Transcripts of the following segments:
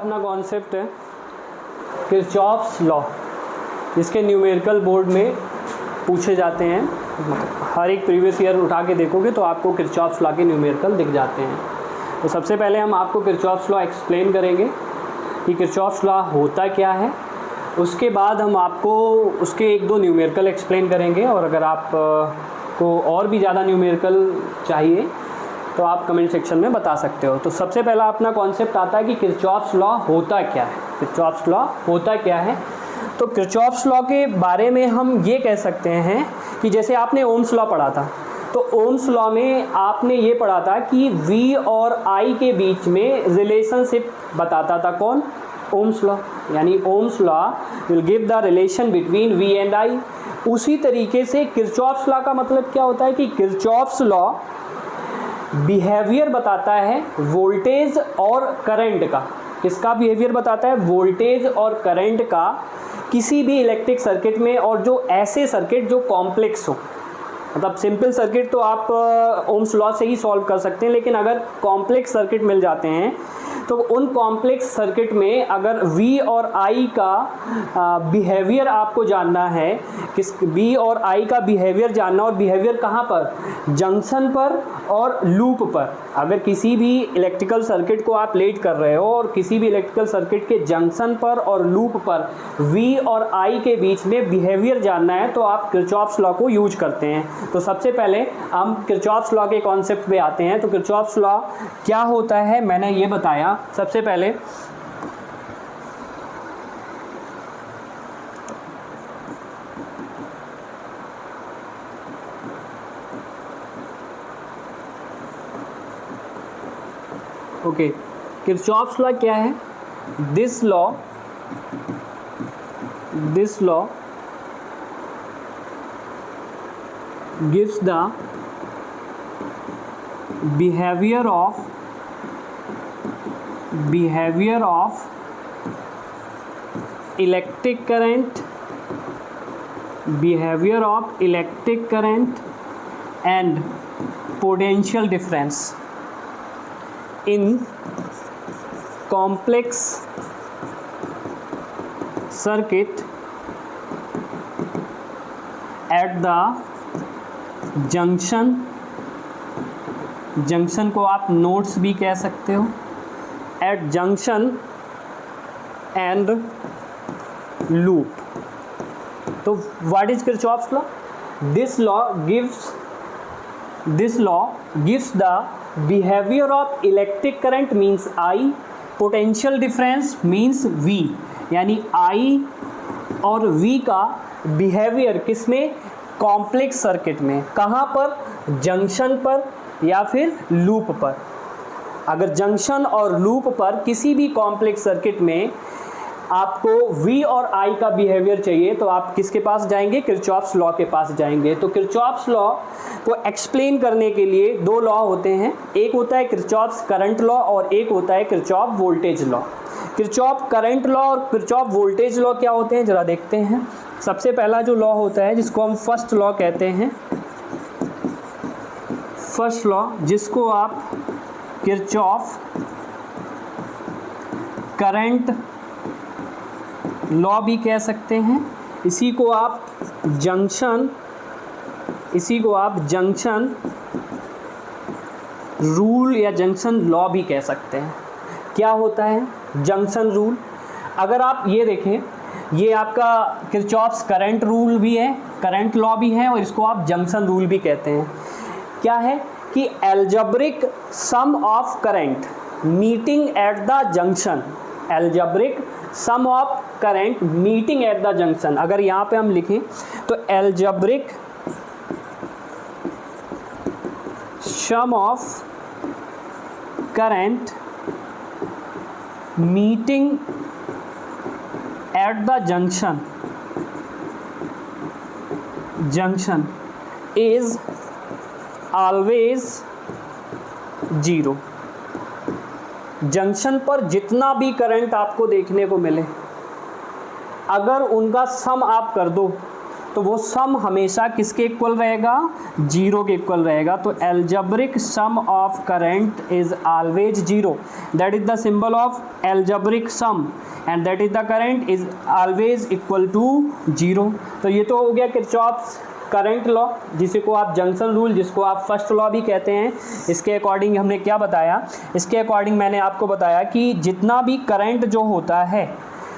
अपना कॉन्सेप्ट है Kirchhoff's law, जिसके न्यूमेरिकल बोर्ड में पूछे जाते हैं। हर एक प्रीवियस ईयर उठा के देखोगे तो आपको किरचॉफ्स लॉ के न्यूमेरिकल दिख जाते हैं। तो सबसे पहले हम आपको किरचॉफ्स लॉ एक्सप्लेन करेंगे कि किरचॉफ्स लॉ होता क्या है। उसके बाद हम आपको उसके एक दो न्यूमेरिकल एक्सप्लेन करेंगे, और अगर आप को और भी ज़्यादा न्यूमेरिकल चाहिए तो आप कमेंट सेक्शन में बता सकते हो। तो सबसे पहला अपना कॉन्सेप्ट आता है कि किरचॉफ्स लॉ होता क्या है। किरचॉफ्स लॉ होता क्या है, तो किरचॉफ्स लॉ के बारे में हम ये कह सकते हैं कि जैसे आपने ओम्स लॉ पढ़ा था, तो ओम्स लॉ में आपने ये पढ़ा था कि V और I के बीच में रिलेशनशिप बताता था कौन? Ohm's law. यानी Ohm's law will give the relation between V and I। उसी तरीके से किरचॉफ्स लॉ का मतलब क्या होता है कि किरचॉफ्स लॉ बिहेवियर बताता है वोल्टेज और करंट का। किसका बिहेवियर बताता है? वोल्टेज और करंट का किसी भी इलेक्ट्रिक सर्किट में, और जो ऐसे सर्किट जो कॉम्प्लेक्स हो। मतलब सिंपल सर्किट तो आप ओम्स लॉ से ही सॉल्व कर सकते हैं, लेकिन अगर कॉम्प्लेक्स सर्किट मिल जाते हैं तो उन कॉम्प्लेक्स सर्किट में अगर V और I का बिहेवियर आपको जानना है, किस V और I का बिहेवियर जानना, और बिहेवियर कहाँ पर? जंक्शन पर और लूप पर। अगर किसी भी इलेक्ट्रिकल सर्किट को आप लेट कर रहे हो और किसी भी इलेक्ट्रिकल सर्किट के जंक्शन पर और लूप पर V और I के बीच में बिहेवियर जानना है तो आप किरचॉफ्स लॉ को यूज करते हैं। तो सबसे पहले हम किरचॉफ्स लॉ के कॉन्सेप्ट पे आते हैं। तो किरचॉफ्स लॉ क्या होता है मैंने ये बताया। सबसे पहले ओके, किरचॉफ्स लॉ क्या है? This law gives the behavior of electric current and potential difference in complex circuit at the junction को आप नोड्स भी कह सकते हो, एट जंक्शन एंड लूप। तो what is Kirchhoff's law? This law gives the behaviour of electric current means I, potential difference means V। यानी I और V का बिहेवियर किसमें? कॉम्प्लेक्स सर्किट में। कहाँ पर? जंक्शन पर या फिर लूप पर। अगर जंक्शन और लूप पर किसी भी कॉम्प्लेक्स सर्किट में आपको V और I का बिहेवियर चाहिए तो आप किसके पास जाएंगे? किरचॉफ्स लॉ के पास जाएंगे। तो किरचॉफ्स लॉ को एक्सप्लेन करने के लिए दो लॉ होते हैं, एक होता है किरचॉफ्स करंट लॉ और एक होता है Kirchhoff voltage law. Kirchhoff current law और किरचॉफ वोल्टेज लॉ क्या होते हैं जरा देखते हैं। सबसे पहला जो लॉ होता है जिसको हम फर्स्ट लॉ कहते हैं, फर्स्ट लॉ जिसको आप किरचॉफ करंट लॉ भी कह सकते हैं। इसी को आप जंक्शन रूल या जंक्शन लॉ भी कह सकते हैं। क्या होता है जंक्शन रूल? अगर आप ये देखें, ये आपका किरचॉफ्स करंट रूल भी है, करंट लॉ भी है, और इसको आप जंक्शन रूल भी कहते हैं। क्या है कि algebraic sum of current meeting at the junction, algebraic sum of current meeting at the junction. अगर यहाँ पे हम लिखें तो algebraic sum of current meeting at the junction is always 0। Junction पर जितना भी करंट आपको देखने को मिले, अगर उनका सम आप कर दो तो वो सम हमेशा किसके इक्वल रहेगा, 0 के इक्वल रहेगा। तो algebraic sum of current is always 0, that is the symbol of algebraic sum and that is the current is always equal to 0। तो ये तो हो गया किरचॉफ्स करंट लॉ, जिसे को आप जंक्शन रूल, जिसको आप फर्स्ट लॉ भी कहते हैं। इसके अकॉर्डिंग हमने क्या बताया, इसके अकॉर्डिंग मैंने आपको बताया कि जितना भी करंट जो होता है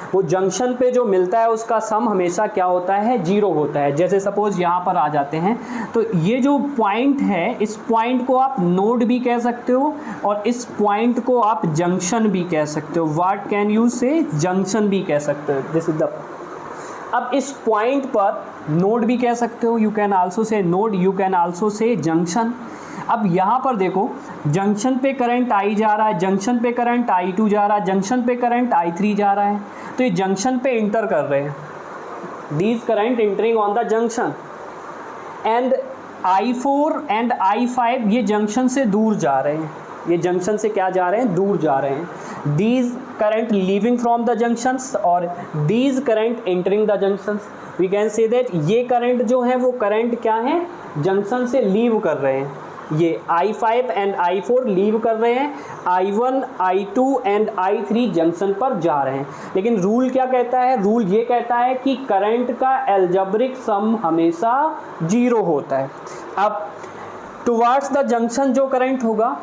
वो जंक्शन पे जो मिलता है उसका सम हमेशा क्या होता है, 0 होता है। जैसे सपोज यहाँ पर आ जाते हैं, तो ये जो पॉइंट है, इस पॉइंट को आप नोड भी कह सकते हो और इस पॉइंट को आप जंक्शन भी कह सकते हो। व्हाट कैन यू से, जंक्शन भी कह सकते हो। दिस इज द, अब इस पॉइंट पर नोड भी कह सकते हो, you can also say node, you can also say junction. अब यहाँ पर देखो, जंक्शन पे करंट I जा रहा है, जंक्शन पे करंट I2 जा रहा है, जंक्शन पे करंट I3 जा रहा है, तो ये जंक्शन पे इंटर कर रहे हैं, these current entering on the junction, and I4 and I5 ये जंक्शन से दूर जा रहे हैं, ये जंक्शन से क्या जा रहे हैं, दूर जा रहे हैं। These current leaving from the junctions और these current entering the junctions, we can say that ये करंट जो है वो करंट क्या है, जंक्शन से लीव कर रहे हैं। ये I5 एंड I4 लीव कर रहे हैं, I1, I2 and I3 junction पर जा रहे हैं। लेकिन रूल क्या कहता है, रूल ये कहता है कि करंट का एल्जेब्रिक सम हमेशा 0 होता है। अब टुवर्ड्स द जंक्शन जो करंट होगा,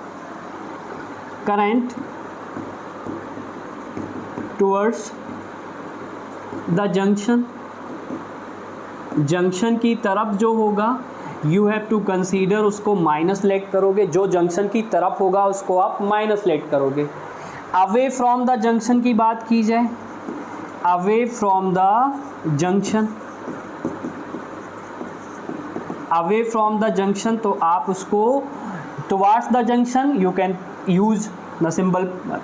current towards the junction, junction की तरफ जो होगा, यू हैव टू कंसीडर, उसको माइनस लेट करोगे, जो जंक्शन की तरफ होगा उसको आप माइनस लेट करोगे। अवे फ्रॉम द जंक्शन की बात की जाए, away from the junction, away from the junction, तो आप उसको towards the junction you can use the symbol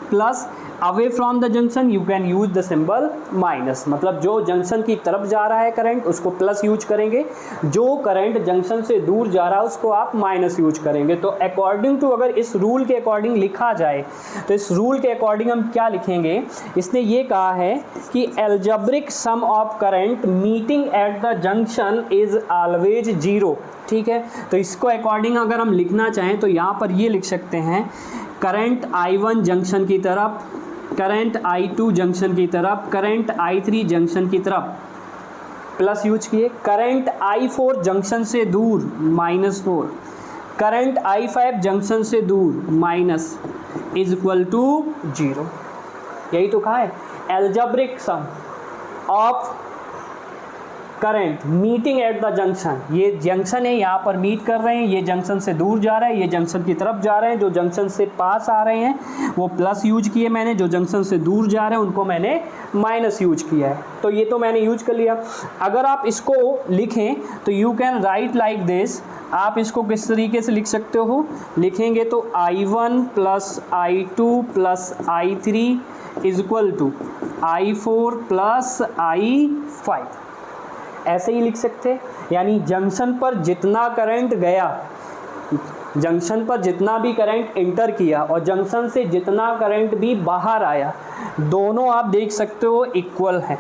plus, away from the junction you can use the symbol minus. मतलब जो junction की तरफ जा रहा है करंट उसको प्लस यूज करेंगे, जो करंट जंक्शन से दूर जा रहा है उसको आप माइनस यूज करेंगे। तो अकॉर्डिंग टू, अगर इस रूल के अकॉर्डिंग लिखा जाए तो इस रूल के अकॉर्डिंग हम क्या लिखेंगे, इसने ये कहा है कि algebraic sum of current meeting at the junction is always 0। ठीक है, तो इसको अकॉर्डिंग अगर हम लिखना चाहें तो यहाँ पर ये लिख सकते हैं, करंट I1 जंक्शन की तरफ, करंट I2 जंक्शन की तरफ, करंट I3 जंक्शन की तरफ, प्लस यूज किए, करंट I4 जंक्शन से दूर -4, करंट I5 जंक्शन से दूर माइनस, इज इक्वल टू 0। यही तो कहा है, algebraic sum of current meeting at the junction, ये जंक्शन है, यहाँ पर मीट कर रहे हैं, ये जंक्शन से दूर जा रहा है, ये जंक्शन की तरफ जा रहे हैं, जो जंक्शन से पास आ रहे हैं वो प्लस यूज किए मैंने, जो जंक्शन से दूर जा रहे हैं उनको मैंने माइनस यूज किया है। तो ये तो मैंने यूज कर लिया। अगर आप इसको लिखें तो you can write like this, आप इसको किस तरीके से लिख सकते हो, लिखेंगे तो I1 plus I2 plus I3 is equal to I4 plus I5, ऐसे ही लिख सकते। यानी जंक्शन पर जितना करंट गया, जंक्शन पर जितना भी करंट इंटर किया और जंक्शन से जितना करंट भी बाहर आया, दोनों आप देख सकते हो इक्वल हैं।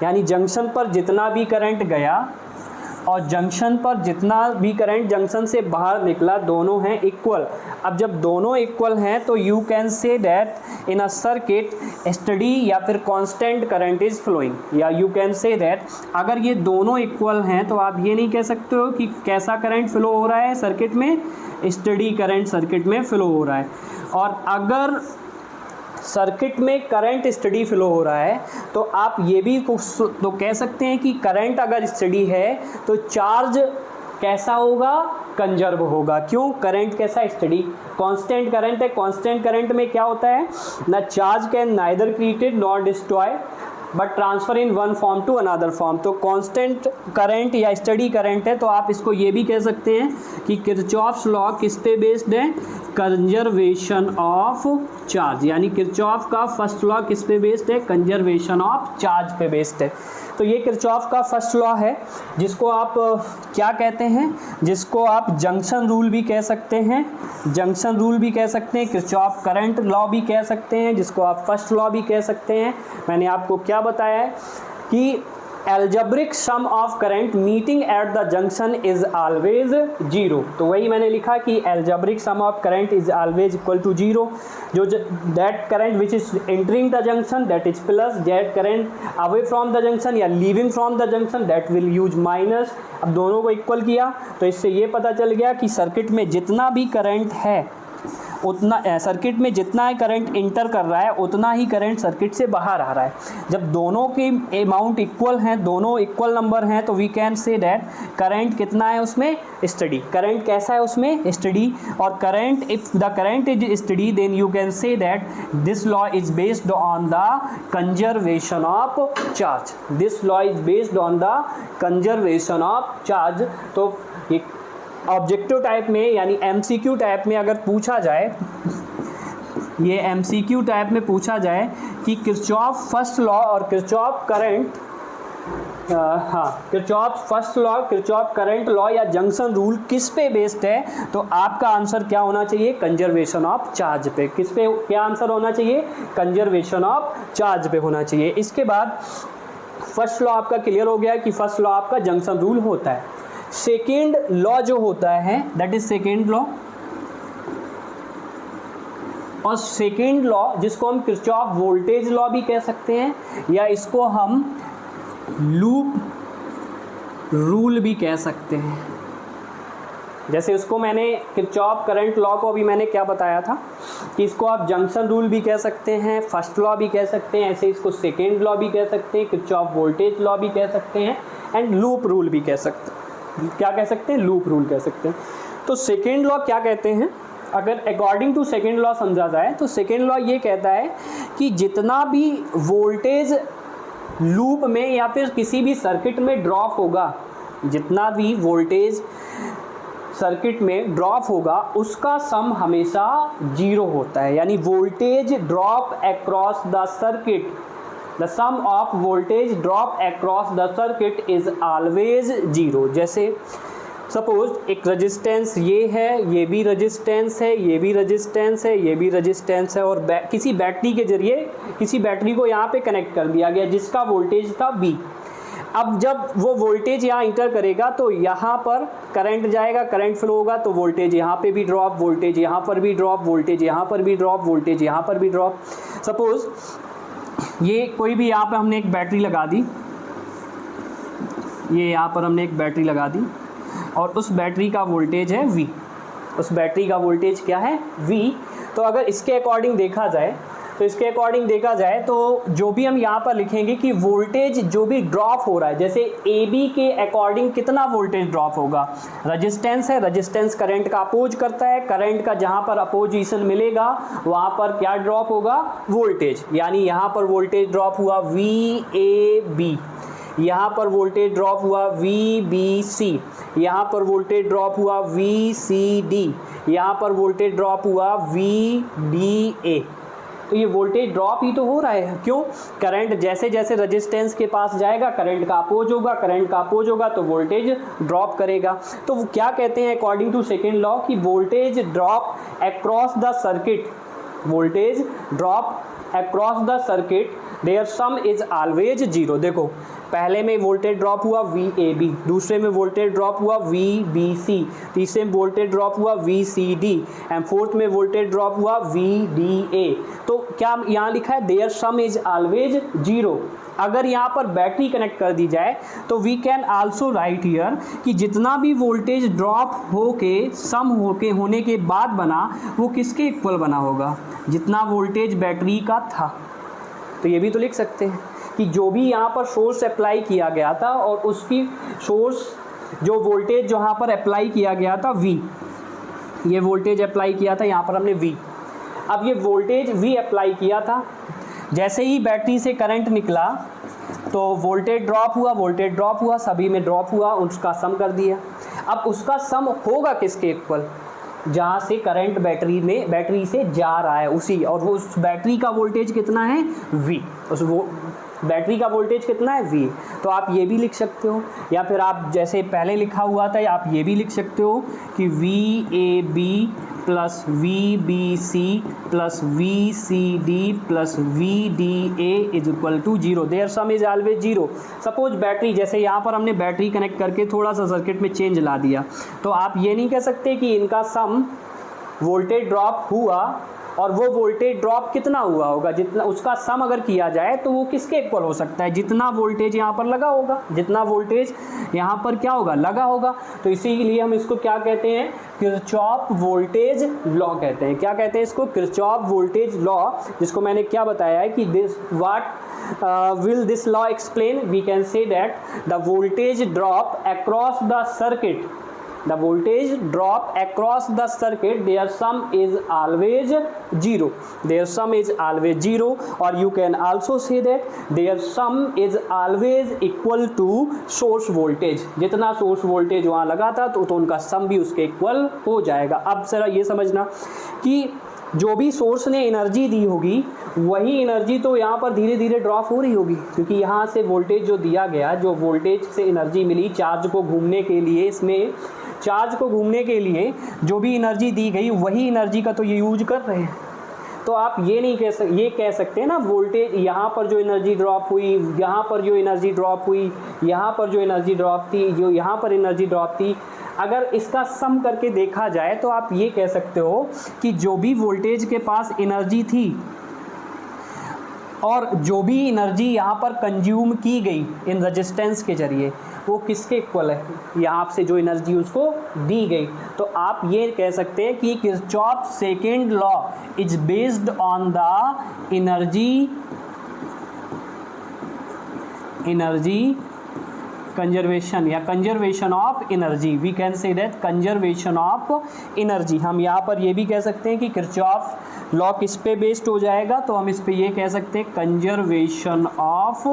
यानी जंक्शन पर जितना भी करंट गया और जंक्शन पर जितना भी करंट जंक्शन से बाहर निकला, दोनों हैं इक्वल। अब जब दोनों इक्वल हैं तो you can say that in a circuit study या फिर कांस्टेंट करंट इज फ्लोइंग, या यू कैन से दैट अगर ये दोनों इक्वल हैं तो आप ये नहीं कह सकते हो कि कैसा करंट फ्लो हो रहा है सर्किट में, स्टडी करंट सर्किट में फ्लो हो रहा है। और अगर सर्किट में करंट स्टडी फ्लो हो रहा है तो आप ये भी तो कह सकते हैं कि करंट अगर स्टडी है तो चार्ज कैसा होगा, कंजर्व होगा। क्यों, करंट कैसा, स्टडी, कांस्टेंट करंट है। कांस्टेंट करंट में क्या होता है, ना charge can neither created nor destroy but transfer in one form to another form. तो कांस्टेंट करंट या स्टडी करंट है, तो आप इसको ये भी कह सकते हैं कि किरचॉफ्स लॉ किस पे बेस्ड है, कंजर्वेशन ऑफ चार्ज। यानी किरचॉफ का फर्स्ट लॉ किस पे बेस्ड है, कंजर्वेशन ऑफ चार्ज पे बेस्ड है। तो ये किरचॉफ का फर्स्ट लॉ है, जिसको आप क्या कहते हैं, जिसको आप जंक्शन रूल भी कह सकते हैं, जंक्शन रूल भी कह सकते हैं, किरचॉफ करंट लॉ भी कह सकते हैं, जिसको आप फर्स्ट लॉ भी कह सकते हैं। मैंने आपको क्या बताया है कि algebraic sum of current meeting at the junction is always zero. तो वही मैंने लिखा कि algebraic sum of current is always equal to zero. जो that current which is entering the junction that is plus, that current away from the junction या leaving from the junction that will use minus. अब दोनों को equal किया तो इससे ये पता चल गया कि सर्किट में जितना भी करंट है उतना, सर्किट में जितना करंट इंटर कर रहा है उतना ही करंट सर्किट से बाहर आ रहा है। जब दोनों के अमाउंट इक्वल हैं, दोनों इक्वल नंबर हैं, तो we can say that current कितना है उसमें स्टडी। करंट कैसा है उसमें स्टडी। और current, if the current is steady then you can say that this law is based on the conservation of charge. This law is based on the conservation of charge. तो एक objective type में यानी MCQ type में अगर पूछा जाए, ये MCQ type में पूछा जाए कि किरचॉफ फर्स्ट लॉ और Kirchhoff current, Kirchhoff first law, Kirchhoff current law या जंक्शन रूल किस पे बेस्ड है, तो आपका आंसर क्या होना चाहिए? कंजर्वेशन ऑफ चार्ज पे। किस पे क्या आंसर होना चाहिए? कंजर्वेशन ऑफ चार्ज पे होना चाहिए। इसके बाद फर्स्ट लॉ आपका क्लियर हो गया कि फर्स्ट लॉ आपका जंक्शन रूल होता है। सेकेंड लॉ जो होता है दैट इज सेकेंड लॉ, और सेकेंड लॉ जिसको हम किरचॉफ वोल्टेज लॉ भी कह सकते हैं या इसको हम लूप रूल भी कह सकते हैं। जैसे उसको मैंने किरचॉफ करंट लॉ को अभी मैंने क्या बताया था कि इसको आप जंक्शन रूल भी कह सकते हैं, फर्स्ट लॉ भी कह सकते हैं, ऐसे इसको सेकेंड लॉ भी कह सकते हैं, किरचॉफ वोल्टेज लॉ भी कह सकते हैं, एंड लूप रूल भी कह सकते हैं। क्या कह सकते हैं? लूप रूल कह सकते हैं। तो सेकेंड लॉ क्या कहते हैं? अगर अकॉर्डिंग टू सेकेंड लॉ समझा जाए तो सेकेंड लॉ ये कहता है कि जितना भी वोल्टेज लूप में या फिर किसी भी सर्किट में ड्रॉप होगा, जितना भी वोल्टेज सर्किट में ड्रॉप होगा उसका सम हमेशा जीरो होता है। यानी voltage drop across the circuit, the sum of voltage drop across the circuit is always zero। जैसे सपोज एक रेजिस्टेंस ये है, ये भी रेजिस्टेंस है, ये भी रेजिस्टेंस है, ये भी रेजिस्टेंस है, और किसी बैटरी के जरिए किसी बैटरी को यहाँ पे कनेक्ट कर दिया गया जिसका वोल्टेज था V। अब जब वो वोल्टेज यहाँ इंटर करेगा तो यहाँ पर करंट जाएगा, करंट फ्लो होगा, तो वोल्टेज यहाँ पे भी ड्रॉप, वोल्टेज यहाँ पर भी ड्रॉप, वोल्टेज यहाँ पर भी ड्रॉप, वोल्टेज यहाँ पर भी ड्रॉप। सपोज ये कोई भी यहाँ पे हमने एक बैटरी लगा दी, ये यहाँ पर हमने एक बैटरी लगा दी और उस बैटरी का वोल्टेज है V। उस बैटरी का वोल्टेज क्या है? V। तो अगर इसके अकॉर्डिंग देखा जाए तो जो भी हम यहाँ पर लिखेंगे कि वोल्टेज जो भी ड्रॉप हो रहा है, जैसे AB के अकॉर्डिंग कितना वोल्टेज ड्रॉप होगा? रेजिस्टेंस है, रेजिस्टेंस करंट का अपोज करता है, करंट का जहाँ पर अपोजिशन मिलेगा वहाँ पर क्या ड्रॉप होगा? वोल्टेज। यानी यहाँ पर वोल्टेज ड्रॉप हुआ VAB, यहाँ पर वोल्टेज ड्रॉप हुआ VBC, यहाँ पर वोल्टेज ड्रॉप हुआ VCD, यहाँ पर वोल्टेज ड्रॉप हुआ VDA। तो ये वोल्टेज ड्रॉप ही तो हो रहा है। क्यों? करंट जैसे जैसे रेजिस्टेंस के पास जाएगा करंट का अपोज होगा, करंट का अपोज होगा तो वोल्टेज ड्रॉप करेगा। तो वो क्या कहते हैं अकॉर्डिंग टू सेकेंड लॉ कि voltage drop across the circuit, voltage drop across the circuit their sum is always zero. देखो पहले में वोल्टेज ड्रॉप हुआ VAB, दूसरे में वोल्टेज ड्रॉप हुआ VBC, तीसरे में वोल्टेज ड्रॉप हुआ VCD एंड फोर्थ में वोल्टेज ड्रॉप हुआ VDA। तो क्या यहाँ लिखा है? Their sum is always zero. अगर यहाँ पर बैटरी कनेक्ट कर दी जाए तो we can also write here कि जितना भी वोल्टेज ड्रॉप होने के बाद बना वो किसके इक्वल बना होगा? जितना वोल्टेज बैटरी का था। तो ये भी तो लिख सकते हैं कि जो भी यहाँ पर सोर्स अप्लाई किया गया था और उसकी सोर्स जो वोल्टेज जहाँ पर अप्लाई किया गया था V, ये वोल्टेज अप्लाई किया था यहाँ पर हमने V। अब ये वोल्टेज V अप्लाई किया था, जैसे ही बैटरी से करंट निकला तो वोल्टेज ड्रॉप हुआ, सभी में ड्रॉप हुआ, उसका सम कर दिया। अब उसका सम होगा किसके इक्वल? जहाँ से करंट बैटरी से जा रहा है उसी, और वो उस बैटरी का वोल्टेज कितना है? V। उस बैटरी का वोल्टेज कितना है? V। तो आप ये भी लिख सकते हो, या फिर आप जैसे पहले लिखा हुआ था आप ये भी लिख सकते हो कि VAB plus VBC plus VCD plus VDA is equal to 0। Their sum is always 0। Suppose battery, जैसे यहाँ पर हमने बैटरी कनेक्ट करके थोड़ा सा सर्किट में चेंज ला दिया, तो आप ये नहीं कह सकते कि इनका सम वोल्टेज ड्रॉप हुआ और वो वोल्टेज ड्रॉप कितना हुआ होगा, जितना उसका सम अगर किया जाए तो वो किसके इक्वल हो सकता है, जितना वोल्टेज यहाँ पर लगा होगा, जितना वोल्टेज यहाँ पर क्या होगा, लगा होगा। तो इसीलिए हम इसको क्या कहते हैं, किरचॉफ वोल्टेज लॉ कहते हैं। क्या कहते हैं इसको, किरचॉफ वोल्टेज लॉ, जिसको मैंने क्या बताया है कि this what will this law explain, we can say that the voltage drop across the circuit, the voltage drop across the circuit, their sum is always 0, their sum is always 0, or you can also say that their sum is always equal to source voltage। जितना source voltage वहाँ लगा था तो उनका सम भी उसके equal हो जाएगा। अब जरा ये समझना कि जो भी सोर्स ने एनर्जी दी होगी वही एनर्जी तो यहाँ पर धीरे धीरे ड्रॉप हो रही होगी, क्योंकि यहाँ से वोल्टेज जो दिया गया, जो वोल्टेज से एनर्जी मिली चार्ज को घूमने के लिए, इसमें चार्ज को घूमने के लिए जो भी एनर्जी दी गई वही एनर्जी का तो ये यूज कर रहे हैं। तो आप ये नहीं कह सकते ना वोल्टेज यहाँ पर जो एनर्जी ड्रॉप हुई, यहाँ पर जो एनर्जी ड्रॉप हुई, यहाँ पर जो एनर्जी ड्रॉप थी, जो यहाँ पर एनर्जी ड्रॉप थी, अगर इसका सम करके देखा जाए तो आप ये कह सकते हो कि जो भी वोल्टेज के पास एनर्जी थी और जो भी एनर्जी यहाँ पर कंज्यूम की गई इन रेजिस्टेंस के जरिए वो किसके इक्वल है, यहाँ से जो एनर्जी उसको दी गई। तो आप ये कह सकते हैं कि Kirchhoff second law is based on the energy conservation या conservation of energy, we can say that conservation of energy. हम यहाँ पर ये भी कह सकते हैं कि किरचॉफ लॉ किस पे बेस्ड हो जाएगा, तो हम इस पे ये कह सकते हैं कंजर्वेशन ऑफ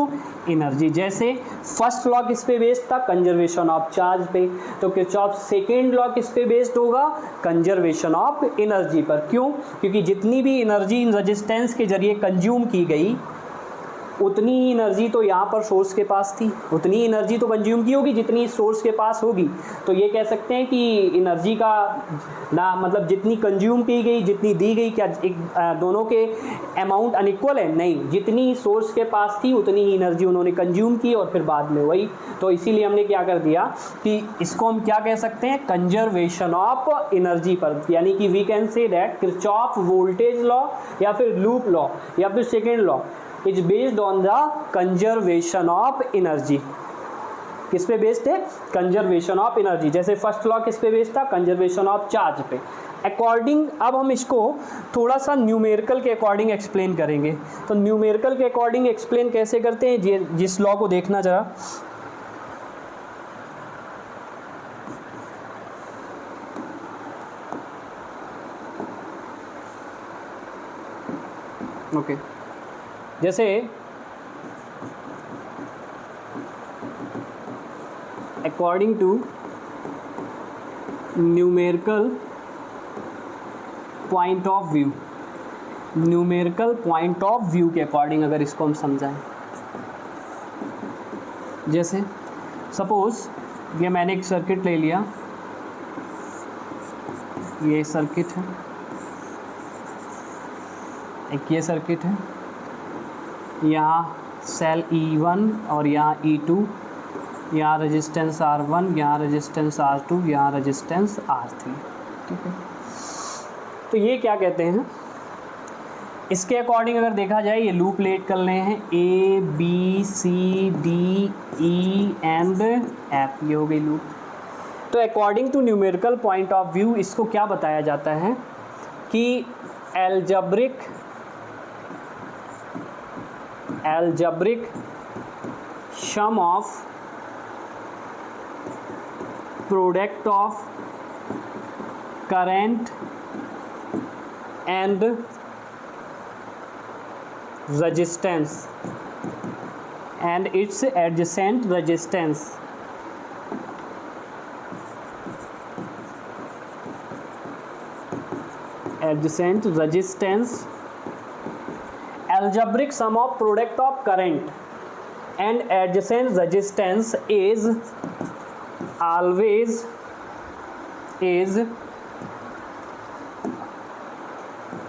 एनर्जी। जैसे फर्स्ट लॉ किस पे बेस्ड था, कंजर्वेशन ऑफ चार्ज पे, तो किरचॉफ सेकेंड लॉ किस पे बेस्ड होगा, कंजर्वेशन ऑफ एनर्जी पर। क्यों, क्योंकि जितनी भी एनर्जी इन रेजिस्टेंस के जरिए कंज्यूम की गई उतनी ही एनर्जी तो यहाँ पर सोर्स के पास थी, उतनी एनर्जी तो कंज्यूम की होगी जितनी सोर्स के पास होगी। तो ये कह सकते हैं कि एनर्जी का ना मतलब जितनी कंज्यूम की गई जितनी दी गई, क्या दोनों के अमाउंट अनइक्वल है, नहीं, जितनी सोर्स के पास थी उतनी ही एनर्जी उन्होंने कंज्यूम की और फिर बाद में वही। तो इसीलिए हमने क्या कर दिया कि इसको हम क्या कह सकते हैं, कंजर्वेशन ऑफ एनर्जी पर, यानी कि we can say that Kirchhoff voltage law या फिर लूप लॉ या फिर second law is based on the conservation of energy. किस पे बेस्ड है, कंजर्वेशन ऑफ एनर्जी। जैसे फर्स्ट लॉ किस पे बेस्ड था, कंजर्वेशन ऑफ चार्ज पे। अकॉर्डिंग, अब हम इसको थोड़ा सा न्यूमेरिकल के अकॉर्डिंग एक्सप्लेन करेंगे। तो न्यूमेरिकल के अकॉर्डिंग एक्सप्लेन कैसे करते हैं, जिस लॉ को देखना जरा। ओके, जैसे according to numerical point of view, numerical point of view के अकॉर्डिंग अगर इसको हम समझाएं, जैसे सपोज ये मैंने एक सर्किट ले लिया, ये सर्किट है, एक ये सर्किट है, यहाँ सेल E1 और यहाँ E2, यहाँ रेजिस्टेंस R1, यहाँ रेजिस्टेंस R2, यहाँ रेजिस्टेंस R3, ठीक है। तो ये क्या कहते हैं, इसके अकॉर्डिंग अगर देखा जाए ये लूप लेट कर रहे हैं A B C D E and F, ये हो गई लूप। तो according to numerical point of view इसको क्या बताया जाता है कि algebraic sum of product of current and resistance and its adjacent resistance algebraic sum of product of current and adjacent resistance is always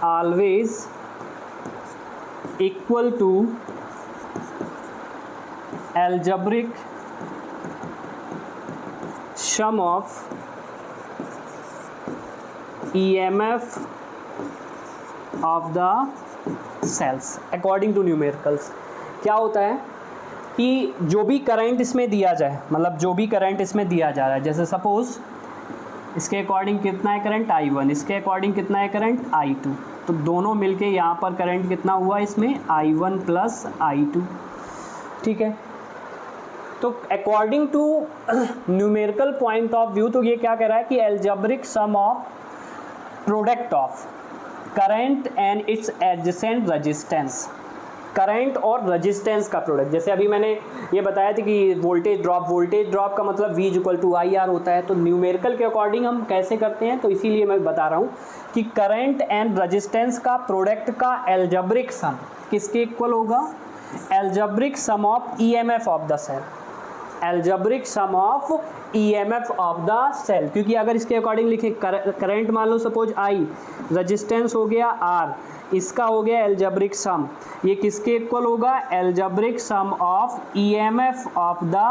always equal to algebraic sum of EMF of the cells according to numericals। क्या होता है कि जो भी current इसमें दिया जाए, मतलब जो भी करंट इसमें दिया जा रहा है, जैसे सपोज इसके अकॉर्डिंग कितना है करंट I1, इसके अकॉर्डिंग कितना है करंट I2, तो दोनों मिलके यहाँ पर करंट कितना हुआ इसमें I1 प्लस I2। ठीक है, तो according to numerical point of view तो ये क्या कह रहा है कि algebraic sum of product of current and its adjacent resistance, current और रेजिस्टेंस का प्रोडक्ट। जैसे अभी मैंने ये बताया था कि वोल्टेज ड्रॉप का मतलब V इक्वल टू IR होता है, तो न्यूमेरिकल के अकॉर्डिंग हम कैसे करते हैं, तो इसीलिए मैं बता रहा हूँ कि करंट एंड रेजिस्टेंस का प्रोडक्ट का अलजेब्रिक सम किसके इक्वल होगा, algebraic sum of EMF of the cell, algebraic sum of EMF of the cell. क्योंकि अगर इसके अकॉर्डिंग लिखें करंट मान लो सपोज I, रेजिस्टेंस हो गया R, इसका हो गया अलजेब्रिक सम, ये किसके इक्वल होगा, algebraic sum of EMF of the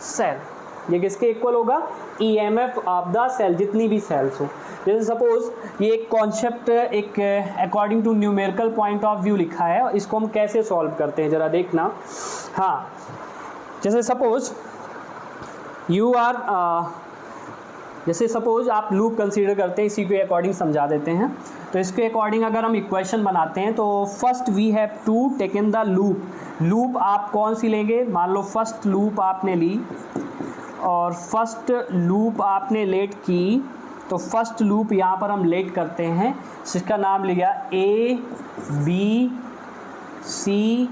cell. ये किसके इक्वल होगा, EMF ऑफ द सेल, जितनी भी सेल्स हो। जैसे सपोज ये एक कॉन्सेप्ट एक according to numerical point of view लिखा है, इसको हम कैसे सॉल्व करते हैं जरा देखना। हाँ, जैसे सपोज यू आर जैसे सपोज आप लूप कंसीडर करते हैं, इसी के अकॉर्डिंग समझा देते हैं। तो इसके अकॉर्डिंग अगर हम इक्वेशन बनाते हैं तो first we have to taken the loop आप कौन सी लेंगे, मान लो फर्स्ट लूप आपने ली और फर्स्ट लूप आपने लेट की, तो फर्स्ट लूप यहाँ पर हम लेट करते हैं, जिसका नाम लिया A B C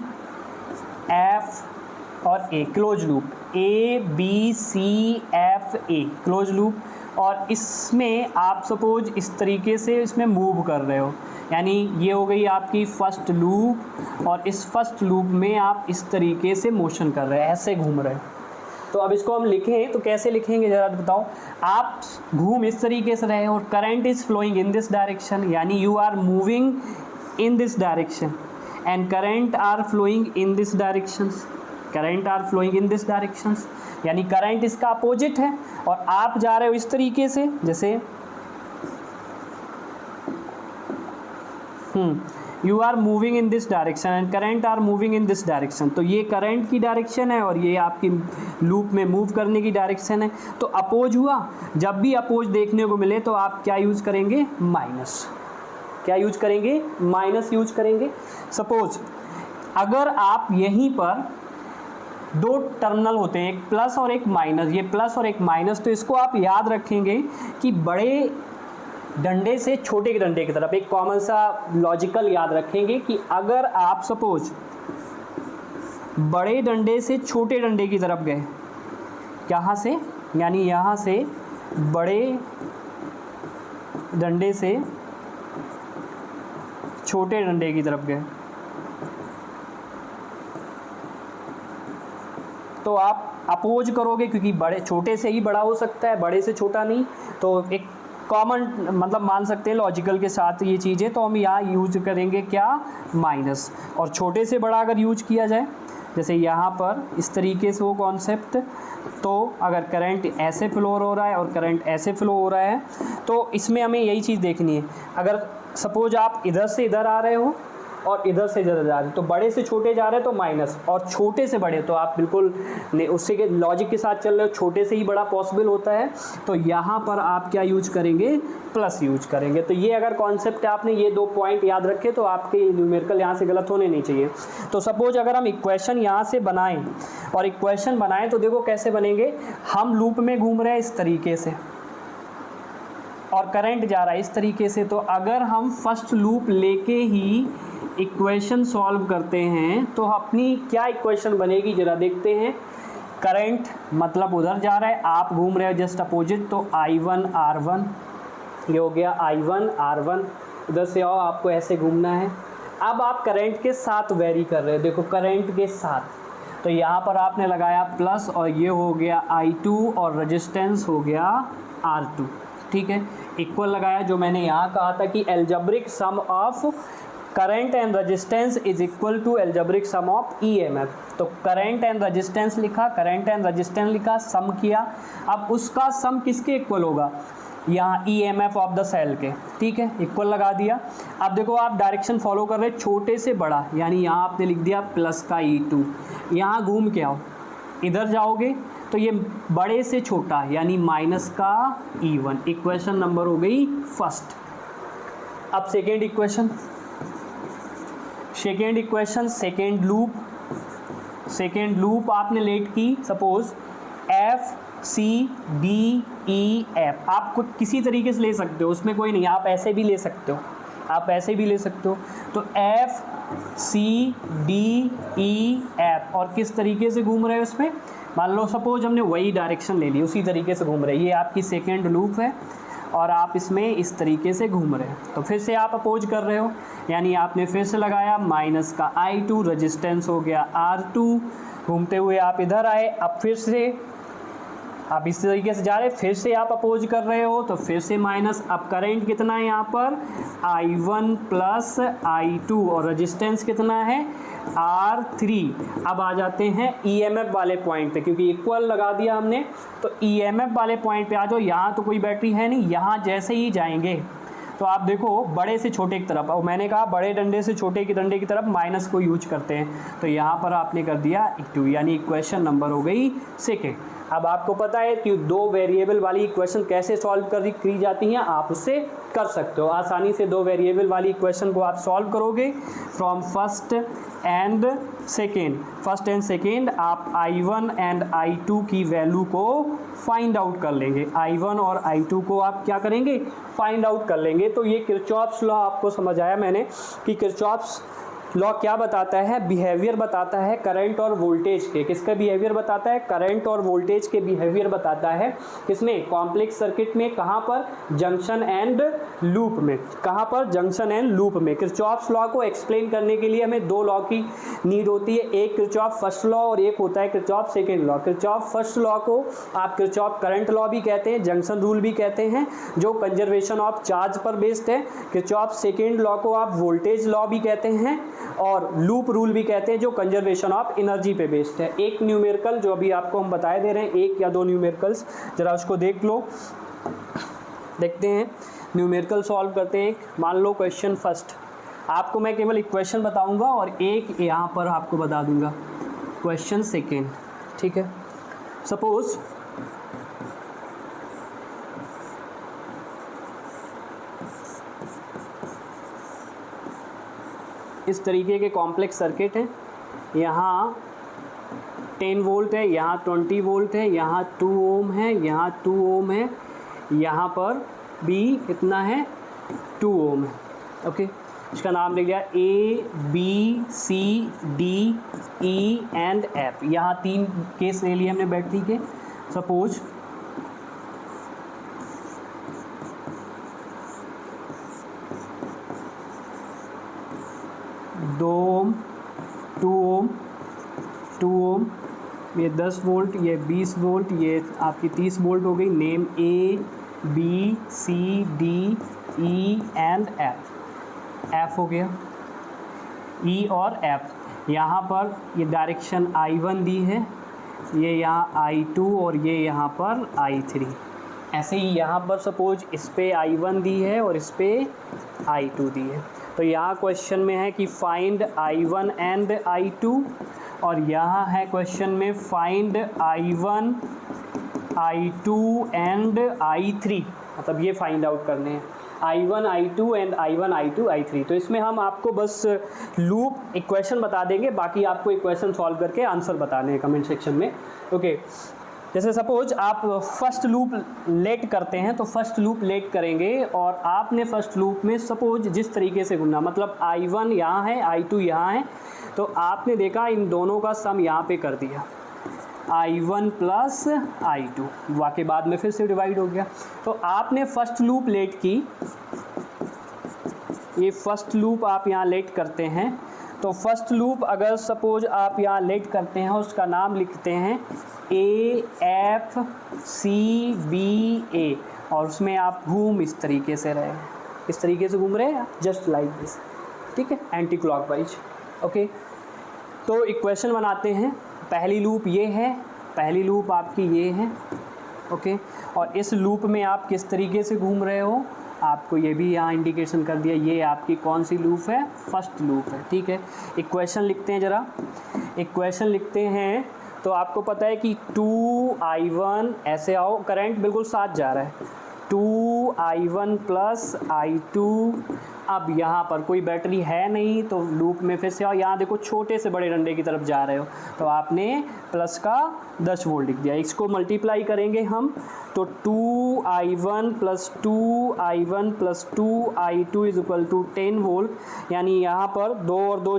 F और A, close loop A B C F A close loop. और इसमें आप सपोज इस तरीके से इसमें मूव कर रहे हो, यानी ये हो गई आपकी फर्स्ट लूप और इस फर्स्ट लूप में आप इस तरीके से मोशन कर रहे हैं, ऐसे घूम रहे हो। तो अब इसको हम लिखें तो कैसे लिखेंगे ज़रा बताओ। आप घूम इस तरीके से रहे और current is flowing in this direction, यानी you are moving in this direction and current are flowing in this directions, current are flowing in this directions, यानी करंट इसका अपोजिट है और आप जा रहे हो इस तरीके से, जैसे you are moving in this direction and current are moving in this direction. तो ये करंट की डायरेक्शन है और ये आपकी लूप में मूव करने की डायरेक्शन है, तो अपोज हुआ। जब भी अपोज देखने को मिले तो आप क्या यूज़ करेंगे, माइनस। क्या यूज करेंगे, माइनस यूज करेंगे। सपोज अगर आप यहीं पर दो टर्मिनल होते हैं, एक प्लस और एक माइनस, ये प्लस और एक माइनस, तो इसको आप याद रखेंगे कि बड़े डंडे से छोटे डंडे की तरफ, एक कॉमन सा लॉजिकल याद रखेंगे कि अगर आप सपोज बड़े डंडे से छोटे डंडे की तरफ गए, कहाँ से, यानी यहाँ से बड़े डंडे से छोटे डंडे की तरफ गए, तो आप अपोज करोगे, क्योंकि बड़े छोटे से ही बड़ा हो सकता है, बड़े से छोटा नहीं। तो एक कॉमन मतलब मान सकते हैं लॉजिकल के साथ ये चीज़ें, तो हम यहाँ यूज करेंगे क्या, माइनस। और छोटे से बड़ा अगर यूज किया जाए, जैसे यहाँ पर इस तरीके से वो कॉन्सेप्ट, तो अगर करंट ऐसे फ्लो हो रहा है और करंट ऐसे फ्लो हो रहा है, तो इसमें हमें यही चीज़ देखनी है। अगर सपोज आप इधर से इधर आ रहे हो और इधर से इधर जा रहे हो, तो बड़े से छोटे जा रहे हैं तो माइनस, और छोटे से बड़े तो आप बिल्कुल उससे के लॉजिक के साथ चल रहे हो, छोटे से ही बड़ा पॉसिबल होता है, तो यहाँ पर आप क्या यूज करेंगे, प्लस यूज करेंगे। तो ये अगर कॉन्सेप्ट आपने ये दो पॉइंट याद रखे तो आपके न्यूमेरिकल यहाँ से गलत होने नहीं चाहिए। तो सपोज अगर हम इक्वेशन यहाँ से बनाएं और इक्वेशन बनाएं तो देखो कैसे बनेंगे, हम लूप में घूम रहे हैं इस तरीके से और करंट जा रहा है इस तरीके से, तो अगर हम फर्स्ट लूप लेके ही इक्वेशन सॉल्व करते हैं तो अपनी क्या इक्वेशन बनेगी जरा देखते हैं। करंट मतलब उधर जा रहा है, आप घूम रहे हो जस्ट अपोजिट, तो I1 R1, ये हो गया I1 R1। इधर से आओ, आपको ऐसे घूमना है। अब आप करंट के साथ वेरी कर रहे हो, देखो करंट के साथ, तो यहाँ पर आपने लगाया प्लस और ये हो गया I2 और रेजिस्टेंस हो गया R2, ठीक है। इक्वल लगाया, जो मैंने यहाँ कहा था कि algebraic sum of current and resistance is equal to algebraic sum of EMF. तो करंट एंड रेजिस्टेंस लिखा, करंट एंड रेजिस्टेंस लिखा, सम किया। अब उसका सम किसके इक्वल होगा, यहाँ ईएमएफ ऑफ द सेल के, ठीक है, इक्वल लगा दिया। अब देखो आप डायरेक्शन फॉलो कर रहे, छोटे से बड़ा, यानी यहाँ आपने लिख दिया प्लस का E2, यहाँ घूम के आओ, इधर जाओगे तो ये बड़े से छोटा यानी माइनस का E1। इक्वेशन नंबर हो गई फर्स्ट। अब सेकेंड इक्वेशन, सेकेंड लूप आपने लेट की। सपोज FCDEF आप किसी तरीके से ले सकते हो, उसमें कोई नहीं, आप ऐसे भी ले सकते हो, तो FCDEF और किस तरीके से घूम रहे हैं उसमें, मान लो सपोज हमने वही डायरेक्शन ले ली, उसी तरीके से घूम रहे हैं। ये आपकी सेकेंड लूप है और आप इसमें इस तरीके से घूम रहे हैं। तो फिर से आप अपोज कर रहे हो, यानी आपने फिर से लगाया माइनस का I2, रेजिस्टेंस हो गया R2, घूमते हुए आप इधर आए। अब फिर से आप इस तरीके से जा रहे, फिर से आप अपोज कर रहे हो, तो फिर से माइनस। अब करंट कितना है यहाँ पर, I1 प्लस I2 और रेजिस्टेंस कितना है R3। अब आ जाते हैं EMF वाले पॉइंट पे, क्योंकि इक्वल लगा दिया हमने, तो EMF वाले पॉइंट पे आ जाओ। यहाँ तो कोई बैटरी है नहीं, यहाँ जैसे ही जाएंगे तो आप देखो बड़े से छोटे की तरफ, और मैंने कहा बड़े डंडे से छोटे की डंडे की तरफ माइनस को यूज करते हैं, तो यहाँ पर आपने कर दिया 2, यानी इक्वेशन नंबर हो गई सेकेंड। अब आपको पता है कि 2 वेरिएबल वाली इक्वेशन कैसे सॉल्व की जाती हैं, आप उससे कर सकते हो आसानी से। 2 वेरिएबल वाली इक्वेशन को आप सॉल्व करोगे फ्रॉम फर्स्ट एंड सेकेंड, आप I1 एंड I2 की वैल्यू को फाइंड आउट कर लेंगे। I1 और I2 को आप क्या करेंगे, फाइंड आउट कर लेंगे। तो ये किरचॉफ्स लॉ आपको समझ आया मैंने कि किरचॉफ्स लॉ क्या बताता है, बिहेवियर बताता है करंट और वोल्टेज के। किसका बिहेवियर बताता है, करंट और वोल्टेज के बिहेवियर बताता है। किसमें, कॉम्प्लेक्स सर्किट में। कहाँ पर, जंक्शन एंड लूप में। कहाँ पर, जंक्शन एंड लूप में। किरचॉफ्स लॉ को एक्सप्लेन करने के लिए हमें 2 लॉ की नीड होती है, एक किरचॉफ फर्स्ट लॉ और एक होता है Kirchhoff second law. Kirchhoff first law को आप किरचॉफ करंट लॉ भी कहते हैं, जंक्शन रूल भी कहते हैं, जो कंजर्वेशन ऑफ चार्ज पर बेस्ड है। किरचॉफ सेकेंड लॉ को आप वोल्टेज लॉ भी कहते हैं और लूप रूल भी कहते हैं, जो कंजर्वेशन ऑफ एनर्जी पे बेस्ड है। एक न्यूमेरिकल जो अभी आपको हम बताए दे रहे हैं, 1 या 2 न्यूमेरिकल्स, जरा उसको देख लो। देखते हैं न्यूमेरिकल सॉल्व करते हैं। मान लो क्वेश्चन फर्स्ट, आपको मैं केवल इक्वेशन बताऊंगा और एक यहाँ पर आपको बता दूंगा क्वेश्चन सेकेंड, ठीक है। सपोज इस तरीके के कॉम्प्लेक्स सर्किट है, यहाँ 10 वोल्ट है, यहाँ 20 वोल्ट है, यहाँ 2 ओम है, यहाँ 2 ओम है, यहाँ पर भी कितना है, 2 ओम है। ओके, इसका नाम लिख दिया ABCDE एंड F। यहाँ 3 केस ले लिए हमने बैटरी के। सपोज ओम, 2 ओम, 2 ओम, ये 10 वोल्ट, ये 20 वोल्ट, ये आपकी 30 वोल्ट हो गई। नेम ABCDE एंड F हो गया, E और F। यहाँ पर ये डायरेक्शन I1 दी है, ये यहाँ I2 और ये यहाँ पर I3। ऐसे ही यहाँ पर सपोज इस पे I1 दी है और इस पे I2 दी है। तो यहाँ क्वेश्चन में है कि फाइंड I1 एंड I2, और यहाँ है क्वेश्चन में find I1, I2 and I3, मतलब ये फाइंड आउट करने हैं I1, I2 and I1, I2, I3। तो इसमें हम आपको बस लूप इक्वेशन बता देंगे, बाकी आपको इक्वेशन सॉल्व करके आंसर बताने हैं कमेंट सेक्शन में। ओके, जैसे सपोज आप फर्स्ट लूप लेट करते हैं, तो फर्स्ट लूप लेट करेंगे और आपने फर्स्ट लूप में सपोज जिस तरीके से घूमना, मतलब I1 यहाँ है, I2 यहाँ है, तो आपने देखा इन दोनों का सम यहाँ पे कर दिया, I1 प्लस I2, वाकई बाद में फिर से डिवाइड हो गया। तो आपने फर्स्ट लूप लेट की, ये फर्स्ट लूप आप यहाँ लेट करते हैं। तो फर्स्ट लूप अगर सपोज आप यहाँ लेट करते हैं, उसका नाम लिखते हैं AFCBA। और उसमें आप घूम इस तरीके से रहे, इस तरीके से घूम रहे हैं, जस्ट लाइक दिस, ठीक है, एंटी क्लॉकवाइज। ओके, तो इक्वेशन बनाते हैं। पहली लूप ये है, पहली लूप आपकी ये है, ओके, और इस लूप में आप किस तरीके से घूम रहे हो, आपको ये भी यहाँ इंडिकेशन कर दिया, ये आपकी कौन सी लूप है, फर्स्ट लूप है, ठीक है। इक्वेशन लिखते हैं ज़रा, इक्वेशन लिखते हैं तो आपको पता है कि 2i1, ऐसे आओ, करंट बिल्कुल साथ जा रहा है, 2i1 प्लस i2। अब यहाँ पर कोई बैटरी है नहीं तो लूप में फिर से आओ, यहाँ देखो छोटे से बड़े डंडे की तरफ जा रहे हो तो आपने प्लस का 10 वोल्ट लिख दिया। इसको मल्टीप्लाई करेंगे हम तो 2i1 plus 2i1 plus 2i2 is equal to 10 volt, यानी यहाँ पर 2 और 2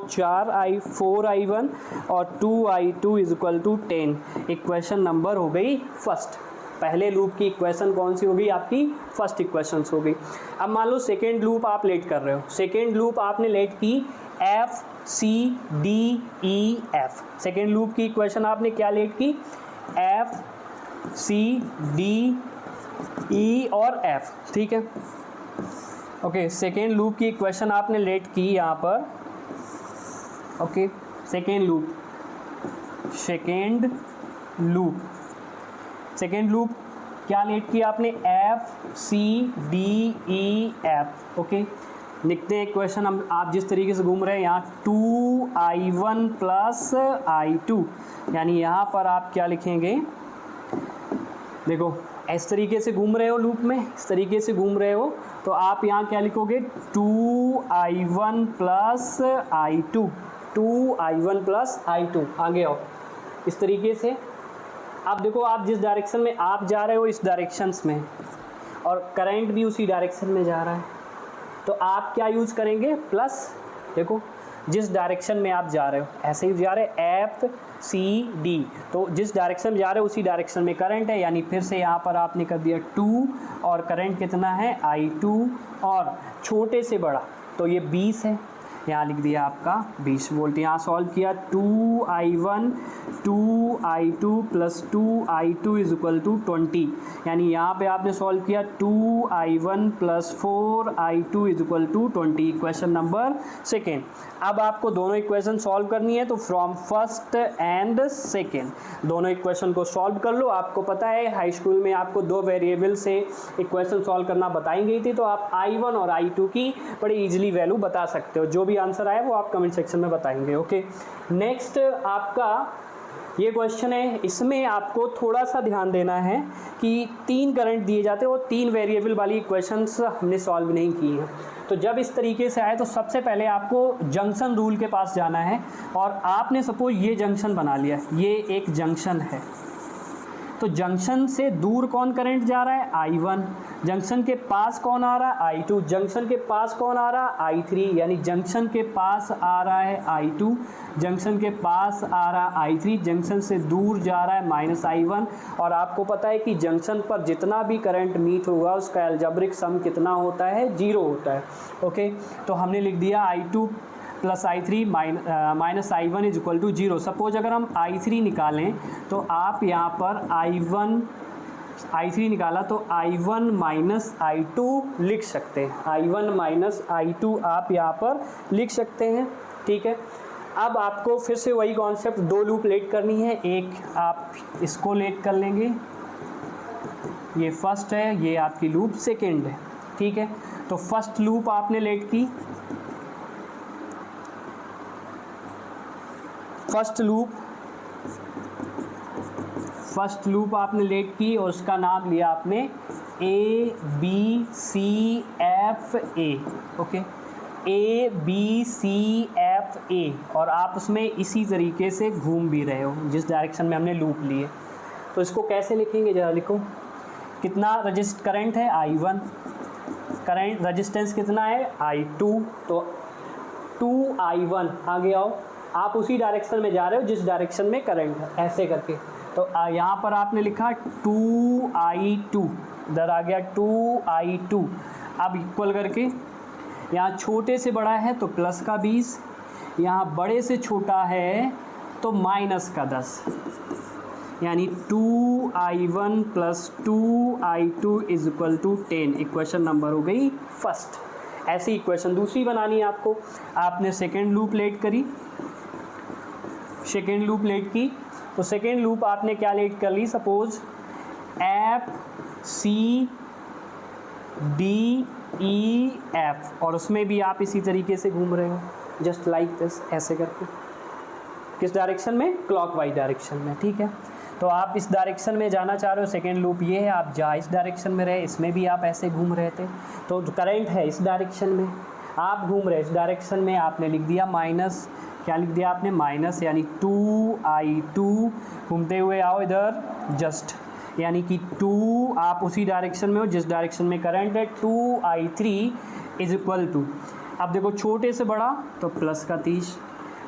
4i1 और 2i2 is equal to 10। Equation number हो गई फर्स्ट। पहले लूप की इक्वेशन कौन सी हो गई आपकी, फर्स्ट इक्वेशन हो गई। अब मान लो सेकेंड लूप आप लेट कर रहे हो, सेकेंड लूप आपने लेट की F C D E F, second loop की इक्वेशन आपने क्या लेट की, एफ सी डी ई और एफ, ठीक है। ओके, सेकेंड लूप की इक्वेशन आपने लेट की यहाँ पर, okay, second loop, second loop क्या लेट किया आपने, F C D E F, okay. लिखते हैं इक्वेशन हम, आप जिस तरीके से घूम रहे हैं यहाँ 2i1 प्लस i2, यानी यहाँ पर आप क्या लिखेंगे, देखो इस तरीके से घूम रहे हो लूप में, इस तरीके से घूम रहे हो तो आप यहाँ क्या लिखोगे, 2i1 plus i2, 2i1 plus i2, आगे आओ इस तरीके से। अब देखो आप जिस डायरेक्शन में आप जा रहे हो इस डायरेक्शंस में, और करंट भी उसी डायरेक्शन में जा रहा है, तो आप क्या यूज़ करेंगे, प्लस। देखो जिस डायरेक्शन में आप जा रहे हो ऐसे ही जा रहे हैं, एफ सी डी, तो जिस डायरेक्शन में जा रहे हो उसी डायरेक्शन में करंट है, यानी फिर से यहाँ पर आपने कर दिया 2 और करंट कितना है i2, और छोटे से बड़ा तो ये 20 है, यहाँ लिख दिया आपका 20 वोल्ट। यहाँ सॉल्व किया 2i1 2i2 plus 2i2 is equal to 20, यानी यहाँ पे आपने सॉल्व किया 2i1 plus 4i2 is equal to 20, equation number second. अब आपको दोनों इक्वेशन सॉल्व करनी है तो फ्रॉम फर्स्ट एंड सेकेंड दोनों इक्वेशन को सॉल्व कर लो। आपको पता है हाई स्कूल में आपको 2 वेरिएबल से इक्वेशन सॉल्व करना बताई गई थी, तो आप i1 और i2 की बड़ी इजीली वैल्यू बता सकते हो। जो भी आंसर आए वो आप कमेंट सेक्शन में बताएंगे। ओके, नेक्स्ट आपका ये क्वेश्चन है, इसमें आपको थोड़ा सा ध्यान देना है कि 3 करंट दिए जाते हैं और 3 वेरिएबल वाली इक्वेशंस हमने सॉल्व नहीं की हैं। तो जब इस तरीके से आए तो सबसे पहले आपको जंक्शन रूल के पास जाना है, और आपने सपोज ये जंक्शन बना लिया, ये एक जंक्शन है, तो जंक्शन से दूर कौन करंट जा रहा है, i1, जंक्शन के पास कौन आ रहा है, i2, जंक्शन के पास कौन आ रहा है, i3, यानी जंक्शन के पास आ रहा है i2, जंक्शन के पास आ रहा है i3, जंक्शन से दूर जा रहा है -i1। और आपको पता है कि जंक्शन पर जितना भी करंट मीट होगा उसका एल्जेब्रिक सम कितना होता है, 0 होता है। ओके, तो हमने लिख दिया i2 plus i3 minus i1 is equal to 0। Suppose अगर हम i3 निकालें तो आप यहाँ पर i3 निकाला तो i1 माइनस i2 लिख सकते हैं, i1 माइनस i2 आप यहाँ पर लिख सकते हैं। ठीक है, अब आपको फिर से वही कॉन्सेप्ट 2 लूप लेट करनी है। एक आप इसको लेट कर लेंगे, ये फर्स्ट है, ये आपकी लूप सेकेंड है। ठीक है, तो फर्स्ट लूप आपने लेट की, फर्स्ट लूप आपने लेट की और उसका नाम लिया आपने ABCFA। ओके, ABCFA, और आप उसमें इसी तरीके से घूम भी रहे हो जिस डायरेक्शन में हमने लूप लिए। तो इसको कैसे लिखेंगे जरा लिखो, कितना करंट है i1, करंट रेजिस्टेंस कितना है i2, तो 2i1, आगे आओ, आप उसी डायरेक्शन में जा रहे हो जिस डायरेक्शन में करंट है, ऐसे करके। तो यहाँ पर आपने लिखा 2i2, इधर आ गया 2i2। अब इक्वल करके यहाँ छोटे से बड़ा है तो प्लस का 20, यहाँ बड़े से छोटा है तो माइनस का 10। यानी 2i1 plus 2i2 is equal to 10। Equation number हो गई फर्स्ट। ऐसी इक्वेशन दूसरी बनानी है आपको। आपने सेकेंड लूप लेट करी, सेकेंड लूप लेट की, तो सेकेंड लूप आपने क्या लेट कर ली, suppose F C D E F, और उसमें भी आप इसी तरीके से घूम रहे हो, जस्ट लाइक दिस, ऐसे करके। किस डायरेक्शन में, क्लॉकवाइज डायरेक्शन में, ठीक है। तो आप इस डायरेक्शन में जाना चाह रहे हो, सेकेंड लूप ये है, आप जा इस डायरेक्शन में रहे, इसमें भी आप ऐसे घूम रहे थे, तो करंट है इस डायरेक्शन में, आप घूम रहे इस डायरेक्शन में, आपने लिख दिया माइनस, क्या लिख दिया आपने, माइनस, यानी 2i2, घूमते हुए आओ इधर जस्ट, यानी कि 2 आप उसी डायरेक्शन में हो जिस डायरेक्शन में करंट है, 2i3 इज इक्वल टू, अब देखो छोटे से बड़ा तो प्लस का 30,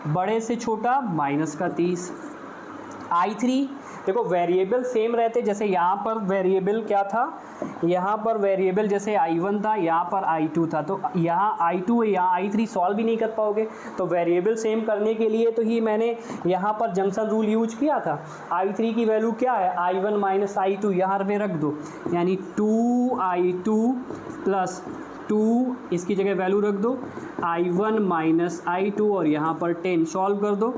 बड़े से छोटा माइनस का 30। i3 देखो वेरिएबल सेम रहते, जैसे यहाँ पर वेरिएबल क्या था, यहाँ पर वेरिएबल जैसे i1 था, यहाँ पर i2 था, तो यहाँ i2 है, यहाँ i3 सॉल्व भी नहीं कर पाओगे। तो वेरिएबल सेम करने के लिए तो ही मैंने यहाँ पर जंक्शन रूल यूज किया था। i3 की वैल्यू क्या है, i1 माइनस i2, यहाँ पे रख दो, यानी 2i2 प्लस 2, इसकी जगह वैल्यू रख दो i1 माइनस i2, और यहाँ पर 10 सॉल्व कर दो,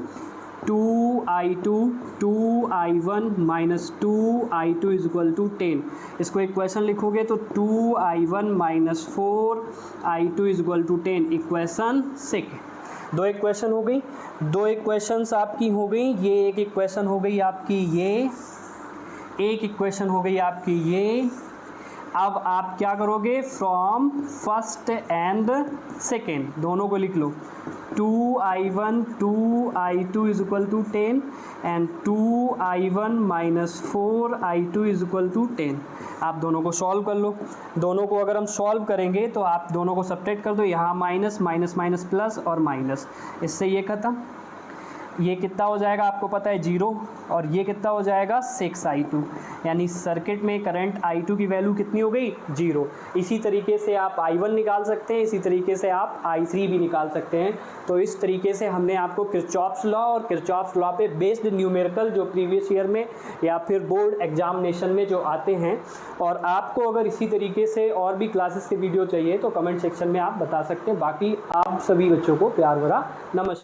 2i2 2i1 minus 2i2 is equal to 10। इसको इक्वेशन लिखोगे तो 2i1 minus 4i2 is equal to 10, equation 6। दो इक्वेशन हो गई, दो इक्वेशंस आपकी हो गई, ये एक इक्वेशन हो गई आपकी, ये एक इक्वेशन हो गई आपकी ये। अब आप क्या करोगे, फ्रॉम फर्स्ट एंड सेकेंड दोनों को लिख लो, 2i1 2i2 is equal to 10 and 2i1 minus 4i2 is equal to 10। आप दोनों को सॉल्व कर लो। दोनों को अगर हम सॉल्व करेंगे तो आप दोनों को सब्ट्रैक्ट कर दो, यहाँ माइनस माइनस माइनस प्लस और माइनस, इससे ये खत्म। ये कितना हो जाएगा आपको पता है, 0, और ये कितना हो जाएगा 6i2, यानी सर्किट में करंट i2 की वैल्यू कितनी हो गई, 0। इसी तरीके से आप i1 निकाल सकते हैं, इसी तरीके से आप i3 भी निकाल सकते हैं। तो इस तरीके से हमने आपको किरचॉफ्स लॉ और किरचॉफ्स लॉ पे बेस्ड न्यूमेरिकल जो प्रीवियस ईयर में या फिर बोर्ड एग्जामिनेशन में जो आते हैं, और आपको अगर इसी तरीके से और भी क्लासेस के वीडियो चाहिए तो कमेंट सेक्शन में आप बता सकते हैं। बाकी आप सभी बच्चों को प्यार भरा नमस्कार।